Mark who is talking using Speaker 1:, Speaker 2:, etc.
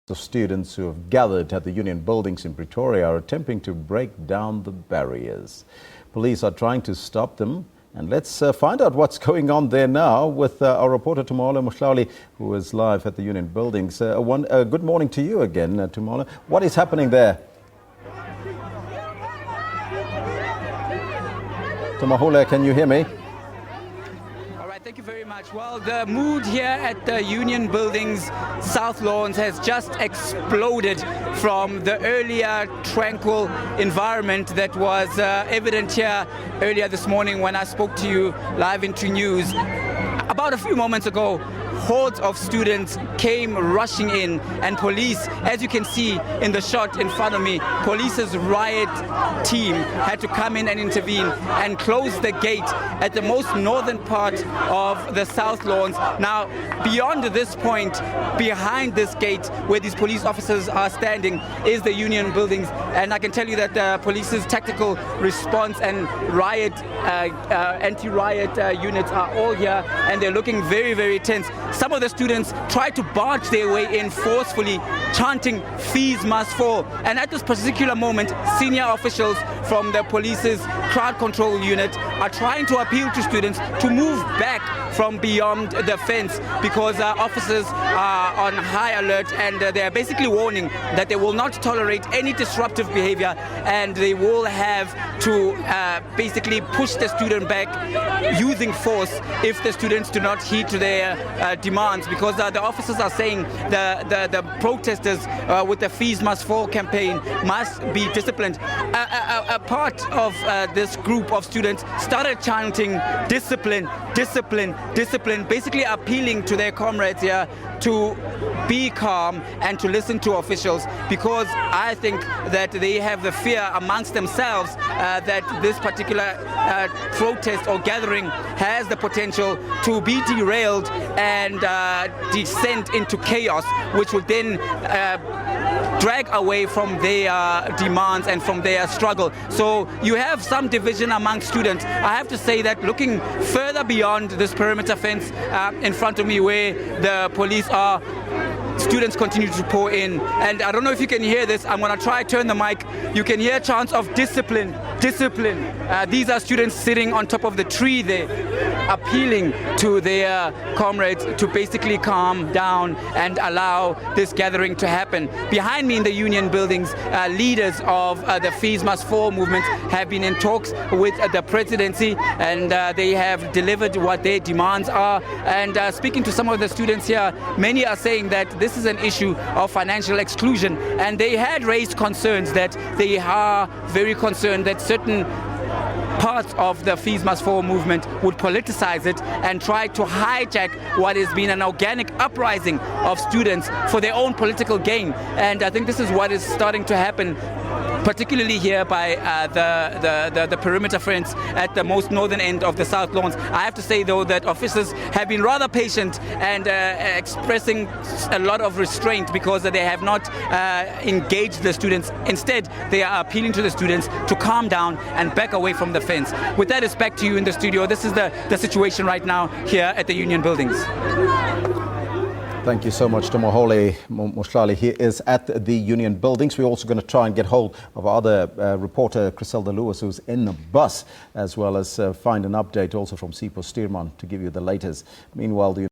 Speaker 1: The students who have gathered at the Union buildings in Pretoria are attempting to break down the barriers. Police are trying to stop them, and let's find out what's going on there now with our reporter Tumaole Mohlaoli, who is live at the Union buildings. Good morning to you again, Tumaole. What is happening there? Tumaole, can you hear me?
Speaker 2: Thank you very much. Well, the mood here at the Union Buildings South Lawns has just exploded from the earlier tranquil environment that was evident here earlier this morning when I spoke to you live into news. About a few moments ago, hordes of students came rushing in, and police, as you can see in the shot in front of me, police's riot team had to come in and intervene and close the gate at the most northern part of the South Lawns. Now, beyond this point, behind this gate where these police officers are standing is the Union buildings, and I can tell you that the police's tactical response and riot anti-riot units are all here, and they're looking very, very tense. Some of the students tried to barge their way in forcefully, chanting "Fees must fall." And at this particular moment, senior officials from the police's crowd control unit are trying to appeal to students to move back from beyond the fence, because officers are on high alert, and they are basically warning that they will not tolerate any disruptive behavior, and they will have to basically push the student back using force if the students do not heed to their demands, because the officers are saying the protesters with the "Fees Must Fall" campaign must be disciplined. A part of this group of students started chanting "discipline, discipline, discipline," basically appealing to their comrades here to be calm and to listen to officials, because I think that they have the fear amongst themselves that this particular protest or gathering has the potential to be derailed and descend into chaos, which will then drag away from their demands and from their struggle. So you have some division among students. I have to say that looking further beyond this perimeter fence in front of me where the police are, students continue to pour in. And I don't know if you can hear this. I'm going to try to turn the mic. You can hear chants of "discipline, discipline." These are students sitting on top of the tree there, appealing to their comrades to basically calm down and allow this gathering to happen. Behind me in the Union buildings, leaders of the "Fees Must Fall" movement have been in talks with the presidency, and they have delivered what their demands are. And speaking to some of the students here, many are saying that this is an issue of financial exclusion, and they had raised concerns that they are very concerned that certain parts of the "Fees Must Fall" movement would politicize it and try to hijack what has been an organic uprising of students for their own political gain. And I think this is what is starting to happen, particularly here by the perimeter fence at the most northern end of the South Lawns. I have to say, though, that officers have been rather patient and expressing a lot of restraint, because they have not engaged the students. Instead, they are appealing to the students to calm down and back away from the fence. With that, it's back to you in the studio. This is the situation right now here at the Union buildings.
Speaker 1: Thank you so much, Tumaole Mohlaoli. He is at the Union buildings. We're also going to try and get hold of our other reporter, Griselda Lewis, who's in the bus, as well as find an update also from Sipho Stuurman to give you the latest. Meanwhile, the